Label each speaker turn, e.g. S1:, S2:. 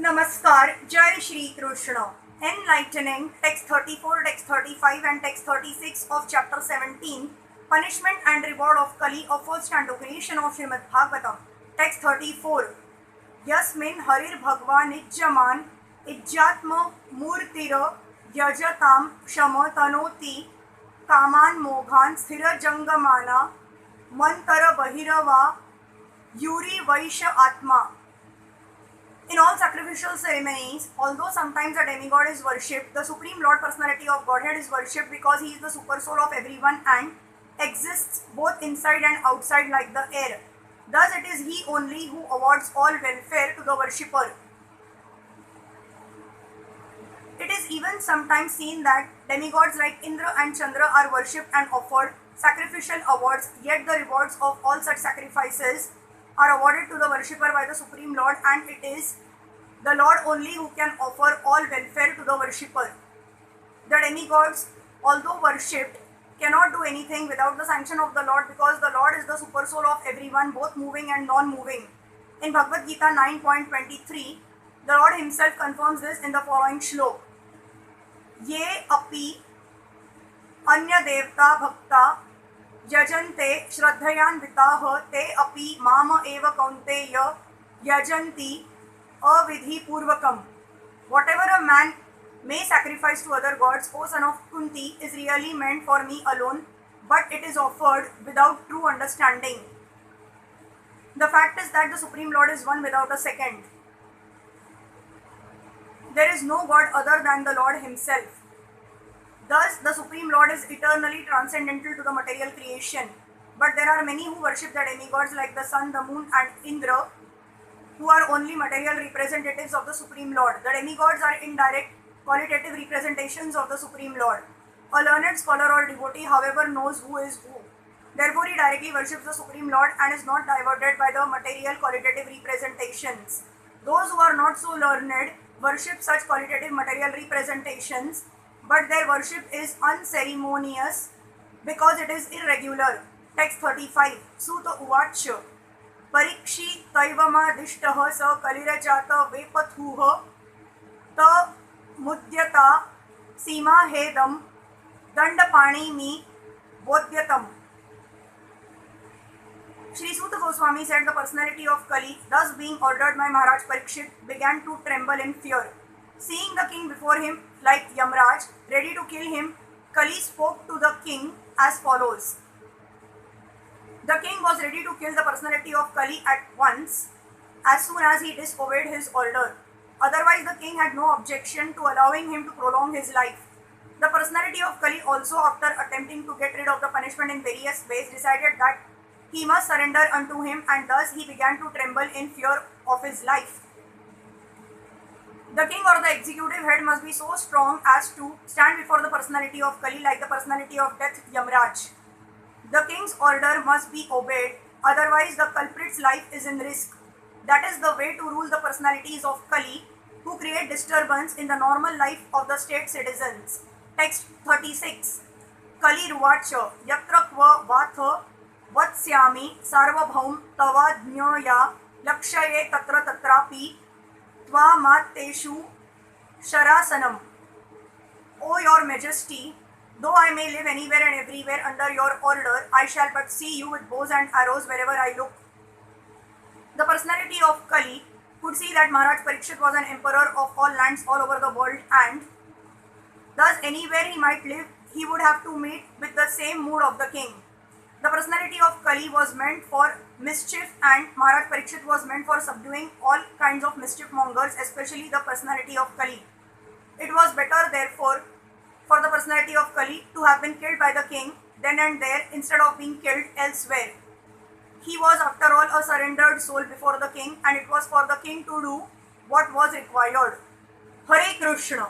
S1: Namaskar, Jai Shri Krishna. Enlightening, text 34, text 35 and text 36 of chapter 17, Punishment and Reward of Kali of first canto creation of Srimad Bhagavatam. Text 34. Yasmin Harir Bhagwan Ijjaman Ijjatma Murtira Yajatam Shama Tanoti Kaman Moghan Sthira Jangamana Mantara Bahirava Yuri Vaisha Atma. In all sacrificial ceremonies, although sometimes a demigod is worshipped, the Supreme Lord Personality of Godhead is worshipped because he is the super soul of everyone and exists both inside and outside like the air. Thus it is he only who awards all welfare to the worshipper. It is even sometimes seen that demigods like Indra and Chandra are worshipped and offered sacrificial awards, yet the rewards of all such sacrifices are awarded to the worshipper by the Supreme Lord, and it is the Lord only who can offer all welfare to the worshipper. The demigods, although worshipped, cannot do anything without the sanction of the Lord because the Lord is the super soul of everyone, both moving and non-moving. In Bhagavad Gita 9.23, the Lord himself confirms this in the following shlok. Ye api anya devta bhakta yajante shraddhayanvitaha te api mama eva kaunteya yajanti avidhi purvakam. Whatever a man may sacrifice to other gods, O son of Kunti, is really meant for me alone, but it is offered without true understanding. The fact is that the Supreme Lord is one without a second. There is no God other than the Lord himself. Thus, the Supreme Lord is eternally transcendental to the material creation. But there are many who worship the demigods like the sun, the moon and Indra, who are only material representatives of the Supreme Lord. The demigods are indirect, qualitative representations of the Supreme Lord. A learned scholar or devotee, however, knows who is who. Therefore, he directly worships the Supreme Lord and is not diverted by the material qualitative representations. Those who are not so learned worship such qualitative material representations, but their worship is unceremonious because it is irregular. Text 35. Suta Uvacha Parikshi Taivamadishtaha sa Kalirajata Vepathuha Ta Mudyata Sima Hedam Dandapani Mi Bodhyatam. Shri Suta Goswami said the personality of Kali, thus being ordered by Maharaj Parikshit, began to tremble in fear. Seeing the king before him like Yamraj, ready to kill him, Kali spoke to the king as follows. The king was ready to kill the personality of Kali at once as soon as he disobeyed his order. Otherwise, the king had no objection to allowing him to prolong his life. The personality of Kali also, after attempting to get rid of the punishment in various ways, decided that he must surrender unto him, and thus he began to tremble in fear of his life. The king or the executive head must be so strong as to stand before the personality of Kali like the personality of death Yamraj. The king's order must be obeyed, otherwise the culprit's life is in risk. That is the way to rule the personalities of Kali, who create disturbance in the normal life of the state citizens. Text 36. Kali Ruvacha Yatra Kva Vatha Vatsyami Sarvabhaum Tavadnyoya Lakshaye Tatra Tatrapi Tvamateshu Sharasanam. O your majesty, though I may live anywhere and everywhere under your order, I shall but see you with bows and arrows wherever I look. The personality of Kali could see that Maharaj Parikshit was an emperor of all lands all over the world, and thus anywhere he might live, he would have to meet with the same mood of the king. The personality of Kali was meant for mischief, and Maharaj Parikshit was meant for subduing all kinds of mischief mongers, especially the personality of Kali. It was better, therefore, for the personality of Kali to have been killed by the king then and there instead of being killed elsewhere. He was, after all, a surrendered soul before the king, and it was for the king to do what was required. Hare Krishna.